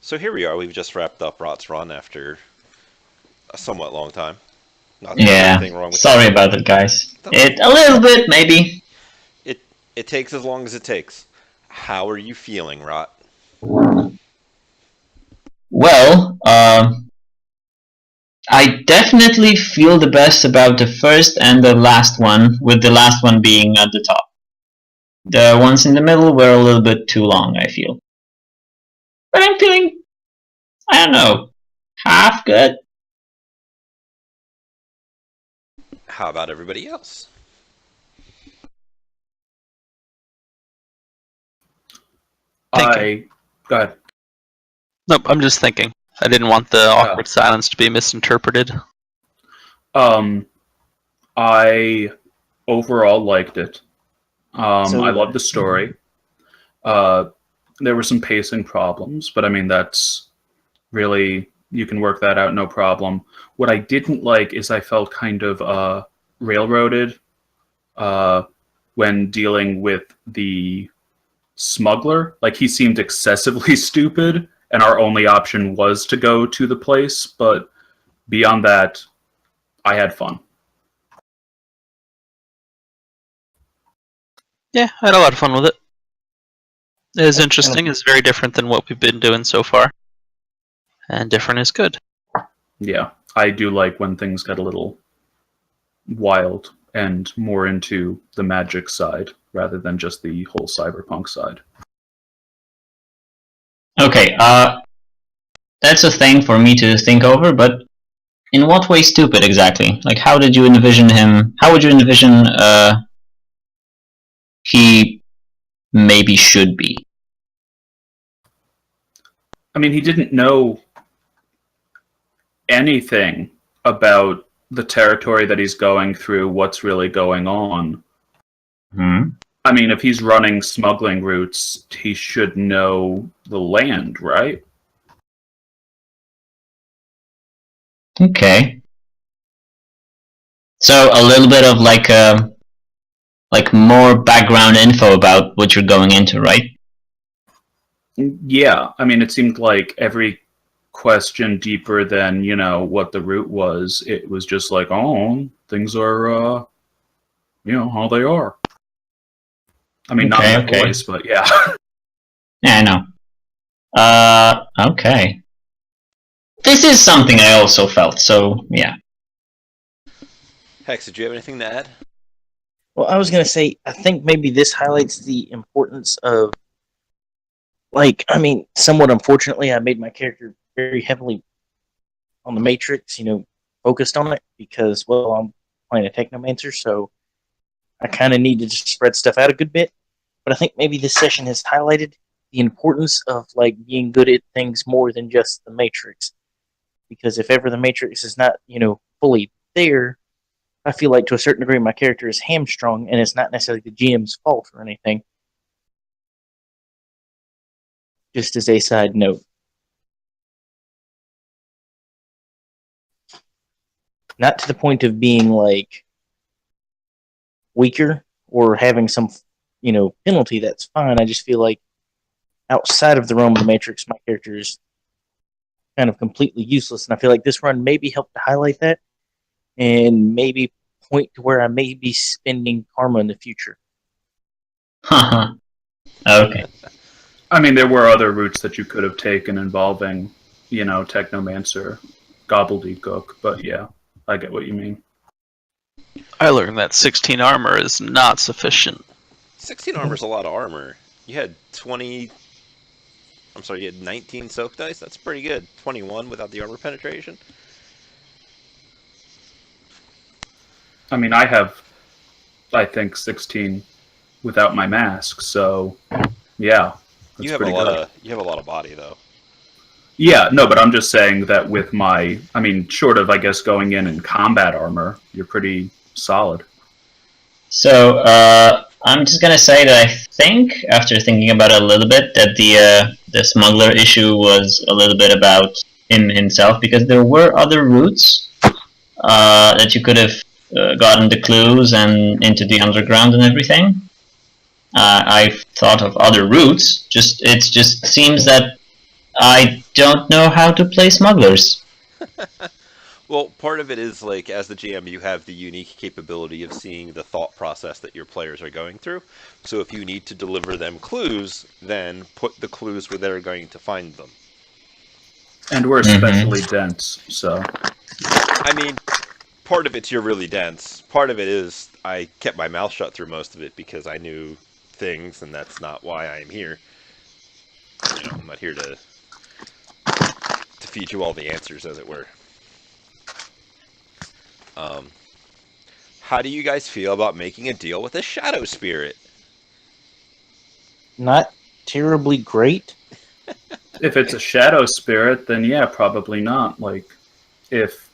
So here we are. We've just wrapped up Rot's run after a somewhat long time. Not that there's Yeah, anything wrong with that. sorry about it, guys. Don't worry. It a little bit, maybe. It it takes as long as it takes. How are you feeling, Rot? Well, I definitely feel the best about the first and the last one, with the last one being at the top. The ones in the middle were a little bit too long, I feel. But I'm feeling, I don't know, half good. How about everybody else? Thinking. Go ahead. Nope, I'm just thinking. I didn't want the awkward Oh. silence to be misinterpreted. I overall liked it. So- I loved the story. There were some pacing problems, but I mean, that's really, you can work that out, no problem. What I didn't like is I felt kind of railroaded when dealing with the smuggler. Like, he seemed excessively stupid, and our only option was to go to the place, but beyond that, I had fun. Yeah, I had a lot of fun with it. It is interesting. It's very different than what we've been doing so far. And different is good. Yeah, I do like when things get a little wild and more into the magic side rather than just the whole cyberpunk side. Okay, that's a thing for me to think over, but in what way stupid exactly? Like, how did you envision him? How would you envision he maybe should be? I mean, he didn't know anything about the territory that he's going through, what's really going on. Hmm? I mean, if he's running smuggling routes, he should know the land, right? Okay. So a little bit of like more background info about what you're going into, right? Yeah, I mean, it seemed like every question deeper than, what the route was. It was just like, oh, things are, how they are. I mean, not in that Okay. voice, but yeah. Yeah, I know. Okay. This is something I also felt, so yeah. Hex, did you have anything to add? Well, I was gonna say, I think maybe this highlights the importance of, somewhat unfortunately, I made my character very heavily on the Matrix, focused on it because, well, I'm playing a Technomancer, so I kind of need to just spread stuff out a good bit. But I think maybe this session has highlighted the importance of being good at things more than just the Matrix. Because if ever the Matrix is not, fully there, I feel like to a certain degree my character is hamstrung, and it's not necessarily the GM's fault or anything. Just as a side note. Not to the point of being weaker or having some, penalty. That's fine. I just feel like outside of the realm of the Matrix, my character is kind of completely useless, and I feel like this run maybe helped to highlight that, and maybe point to where I may be spending karma in the future. Haha. Okay. I mean, there were other routes that you could have taken involving, Technomancer, Gobbledygook, but yeah, I get what you mean. I learned that 16 armor is not sufficient. 16 armor's a lot of armor. You had 19 soak dice? That's pretty good. 21 without the armor penetration? I mean, I have, I think, 16 without my mask, so yeah, that's You have pretty good. you have a lot of body though. Yeah, no, but I'm just saying that with my, I mean, short of, I guess, going in combat armor, you're pretty solid. So, I'm just gonna say that I think, after thinking about it a little bit, that the smuggler issue was a little bit about him himself, because there were other routes that you could have gotten the clues and into the underground and everything. I've thought of other routes. It just seems that I don't know how to play smugglers. Well, part of it is like as the GM, you have the unique capability of seeing the thought process that your players are going through. So if you need to deliver them clues, then put the clues where they're going to find them. And we're Mhm. especially dense, so I mean, part of it's you're really dense. Part of it is I kept my mouth shut through most of it because I knew things, and that's not why I'm here. I'm not here to feed you all the answers, as it were. Um, how do you guys feel about making a deal with a shadow spirit? Not terribly great. if it's a shadow spirit, then yeah, probably not. Like, if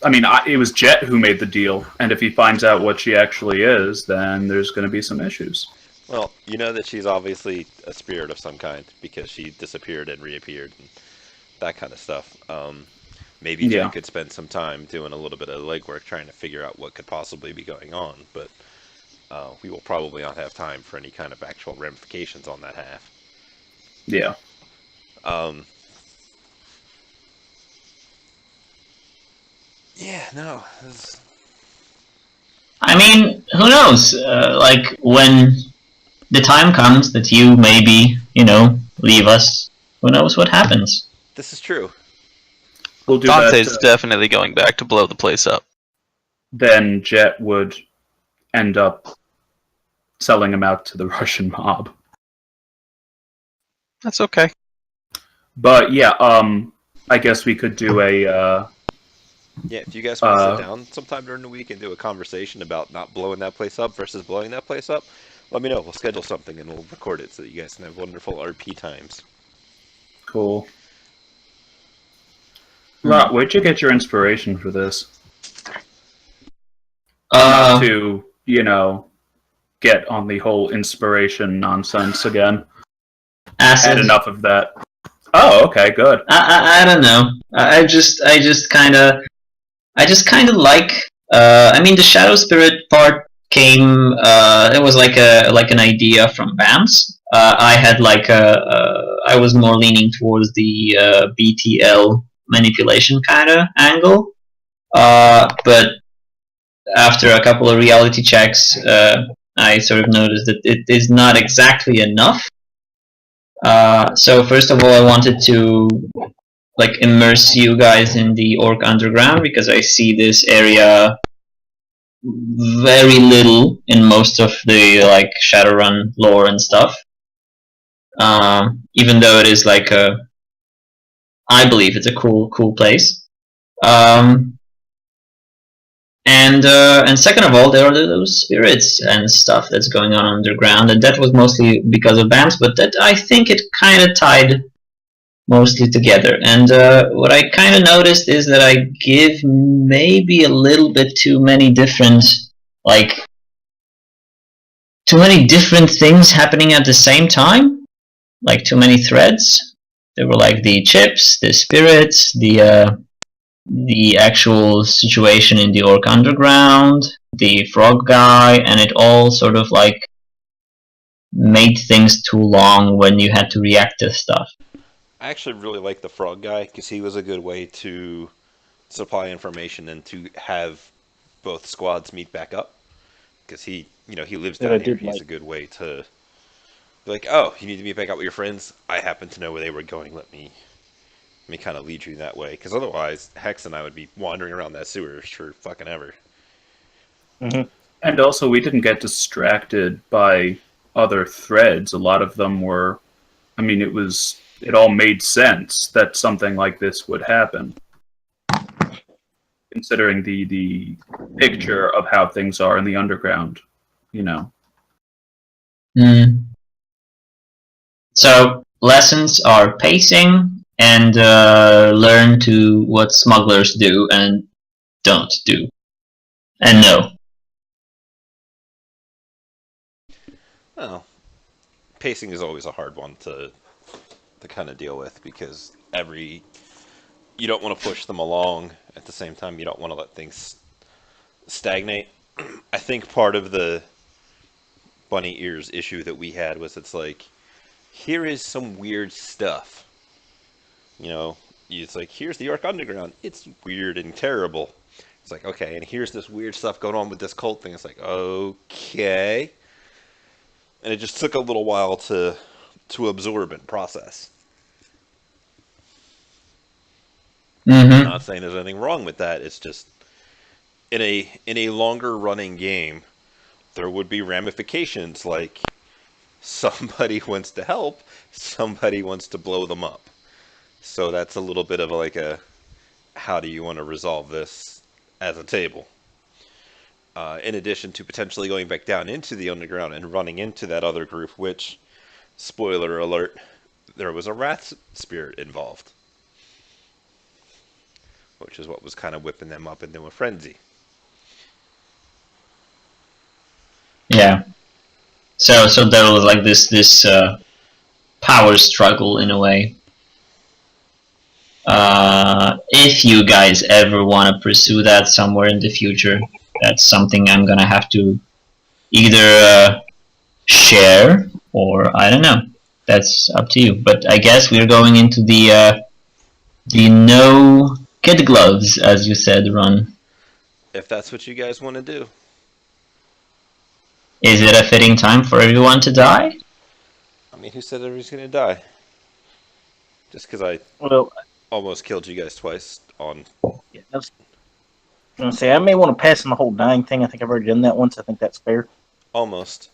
it was Jet who made the deal, and if he finds out what she actually is, then there's going to be some issues. Well, you know that she's obviously a spirit of some kind because she disappeared and reappeared and that kind of stuff. Maybe Jen Yeah, could spend some time doing a little bit of legwork trying to figure out what could possibly be going on, but we will probably not have time for any kind of actual ramifications on that half. yeah. Um, yeah, no. I mean, who knows? Like, when the time comes that you maybe, leave us, who knows what happens? This is true. We'll do that. Dante's definitely going back to blow the place up. Then Jet would end up selling him out to the Russian mob. That's okay. But yeah, I guess we could do a Yeah, if you guys want to sit down sometime during the week and do a conversation about not blowing that place up versus blowing that place up, let me know. We'll schedule something and we'll record it so that you guys can have wonderful RP times. cool. Lot, where'd you get your inspiration for this? Not to, get on the whole inspiration nonsense again. Acid. Had enough of that. Oh, okay, good. I don't know. I just kind of like. I mean, the shadow spirit part came. It was like an idea from Bamce. I had I was more leaning towards the BTL manipulation kind of angle. But after a couple of reality checks, I sort of noticed that it is not exactly enough. So first of all, I wanted to immerse you guys in the Orc Underground because I see this area very little in most of the Shadowrun lore and stuff. Even though it is I believe it's a cool place. And second of all, there are those spirits and stuff that's going on underground, and that was mostly because of Bamce, but that I think it kind of tied mostly together. And what I kind of noticed is that I give maybe a little bit too many different things happening at the same time, like too many threads. There were the chips, the spirits, the actual situation in the Orc Underground, the frog guy, and it all sort of made things too long when you had to react to stuff. I actually really like the frog guy because he was a good way to supply information and to have both squads meet back up. Because he lives That I down here. did He's like. a good way to be like, oh, you need to meet back up with your friends. I happen to know where they were going. Let me kind of lead you that way. Because otherwise, Hex and I would be wandering around that sewers for fucking ever. Mm-hmm. And also, we didn't get distracted by other threads. A lot of them were, it all made sense that something like this would happen, considering the picture of how things are in the underground, So lessons are pacing and learn to what smugglers do and don't do, and no. Oh, pacing is always a hard one to kind of deal with because you don't want to push them along at the same time you don't want to let things stagnate. I think part of the bunny ears issue that we had was it's like here is some weird stuff You know, it's like, here's the York Underground. It's weird and terrible. It's like, okay, and here's this weird stuff going on with this cult thing. It's like, okay. And it just took a little while to absorb and process. I'm Mm-hmm. not saying there's anything wrong with that. It's just in a longer running game, there would be ramifications like somebody wants to help, somebody wants to blow them up. So that's a little bit of like a how do you want to resolve this as a table? In addition to potentially going back down into the underground and running into that other group, which, spoiler alert, there was a wrath spirit involved, which is what was kind of whipping them up into a frenzy. Yeah. So there was like this power struggle in a way. If you guys ever want to pursue that somewhere in the future, that's something I'm gonna have to either share or I don't know. That's up to you. But I guess we're going into the no kid gloves, as you said, Ron. If that's what you guys want to do. Is it a fitting time for everyone to die? I mean, who said everybody's going to die? Just because I Well, almost killed you guys twice on. yeah, I was gonna say I may want to pass on the whole dying thing. I think I've already done that once. I think that's fair. Almost.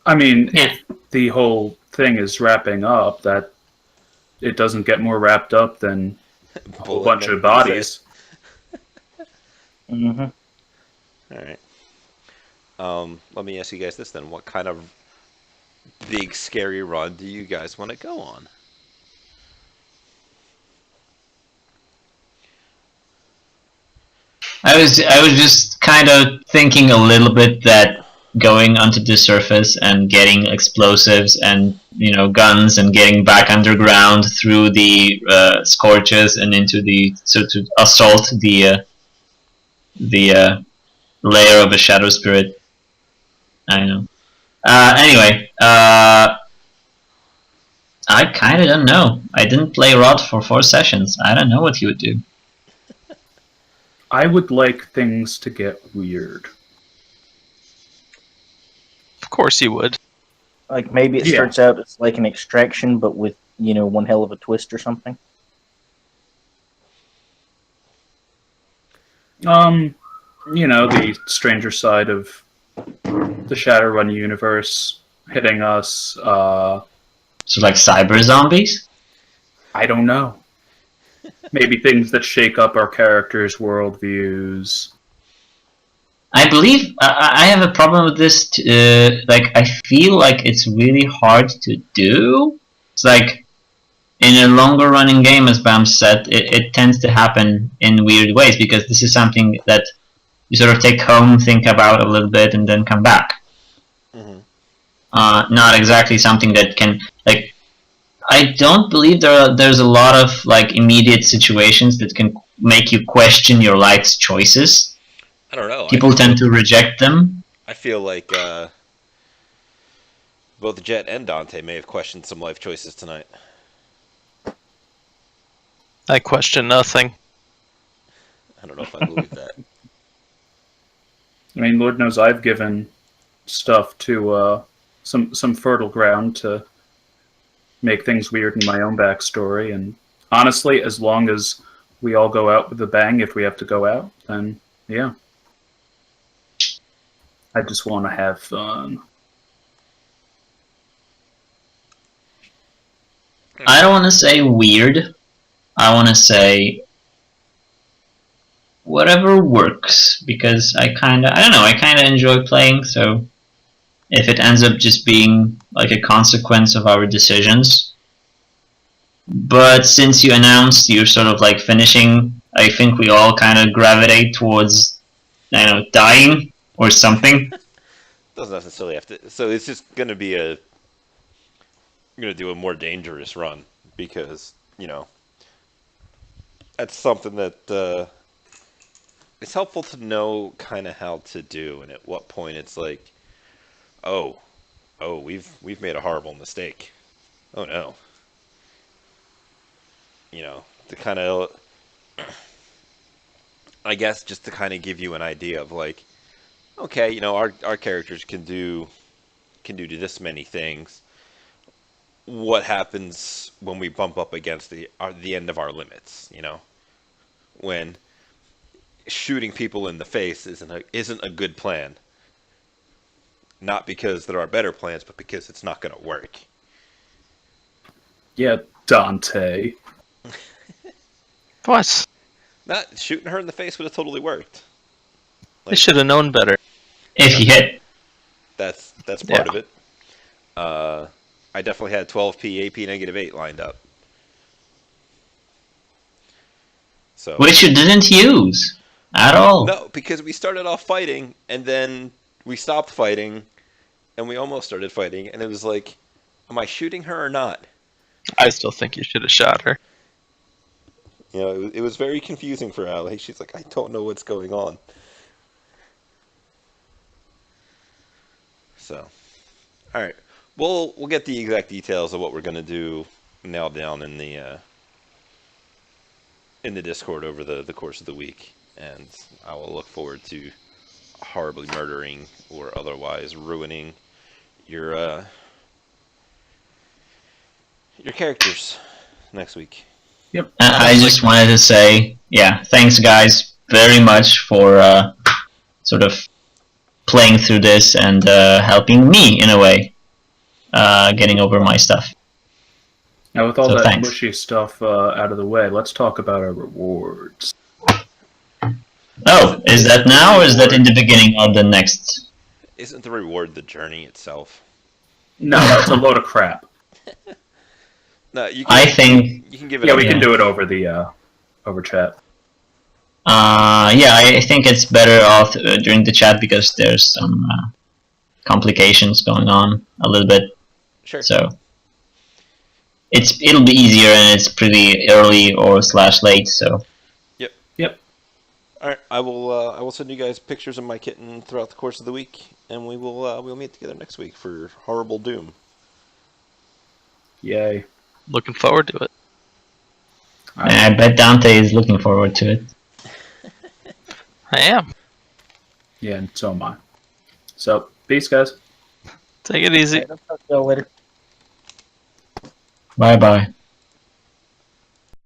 I mean, Yeah. if the whole thing is wrapping up, that it doesn't get more wrapped up than a whole Bullet bunch men, of bodies. Mm-hmm. Alright. Let me ask you guys this then. What kind of big, scary run do you guys want to go on? I was just kind of thinking a little bit that going onto the surface and getting explosives and guns and getting back underground through the scorches and into the to assault the layer of a shadow spirit. I know. Anyway, I kind of don't know. I didn't play Rod for 4 sessions. I don't know what he would do. I would like things to get weird. Of course you would. Like maybe it Yeah. starts out as like an extraction, but with one hell of a twist or something. The stranger side of the Shadowrun universe hitting us. So like cyber zombies. I don't know. Maybe things that shake up our characters' worldviews. I believe I have a problem with this. Like I feel like it's really hard to do. It's like in a longer running game, as Bam said, it tends to happen in weird ways because this is something that you sort of take home, think about a little bit, and then come back. Mm-hmm. Not exactly something that can like. I don't believe there's a lot of like immediate situations that can make you question your life's choices. I don't know. People tend to reject them. I feel like both Jet and Dante may have questioned some life choices tonight. I question nothing. I don't know if I believe that. I mean, Lord knows I've given stuff to some fertile ground to make things weird in my own backstory. And honestly, as long as we all go out with a bang, if we have to go out, then yeah. I just want to have fun. I don't want to say weird. I want to say whatever works because I don't know, I kind of enjoy playing, so if it ends up just being like a consequence of our decisions. But since you announced you're sort of like finishing, I think we all kind of gravitate towards, I don't know, dying or something. Doesn't necessarily have to. So it's just going to be I'm going to do a more dangerous run because, that's something that it's helpful to know kind of how to do and at what point it's like, oh, we've made a horrible mistake. Oh no. you know, to kind of, I guess, just to kind of give you an idea of like, okay, you know, our characters can do this many things. What happens when we bump up against the end of our limits? You know, when shooting people in the face isn't a good plan. Not because there are better plans, but because it's not going to work. Yeah, Dante. What? Not shooting her in the face would have totally worked. They should have known better. If he hit. That's part Yeah. of it. I definitely had 12p AP -8 lined up. So Which you didn't use at all. no, because we started off fighting and then we stopped fighting and we almost started fighting and it was like, am I shooting her or not? I still think you should have shot her. You know, it was very confusing for Allie. She's like, I don't know what's going on. So, all right, we'll get the exact details of what we're gonna do nailed down in the Discord over the course of the week, and I will look forward to horribly murdering or otherwise ruining your characters next week. Yep. I just wanted to say, yeah, thanks guys very much for sort of playing through this and helping me in a way, getting over my stuff. Now, with all So that thanks. mushy stuff out of the way, let's talk about our rewards. Oh, is that now or is that in the beginning of the next? Isn't the reward the journey itself? No, that's a load of crap. No, you I think, you can give it. Yeah, we can Yeah. do it over the over chat. yeah, I think it's better off during the chat because there's some complications going on a little bit. Sure. So it'll be easier and it's pretty early or / late. So All right, I will send you guys pictures of my kitten throughout the course of the week, and we'll meet together next week for Horrible Doom. Yay. Looking forward to it. I bet Dante is looking forward to it. I am. Yeah, and so am I. So, peace, guys. Take it easy. All right, I'll talk to y'all later. Bye bye.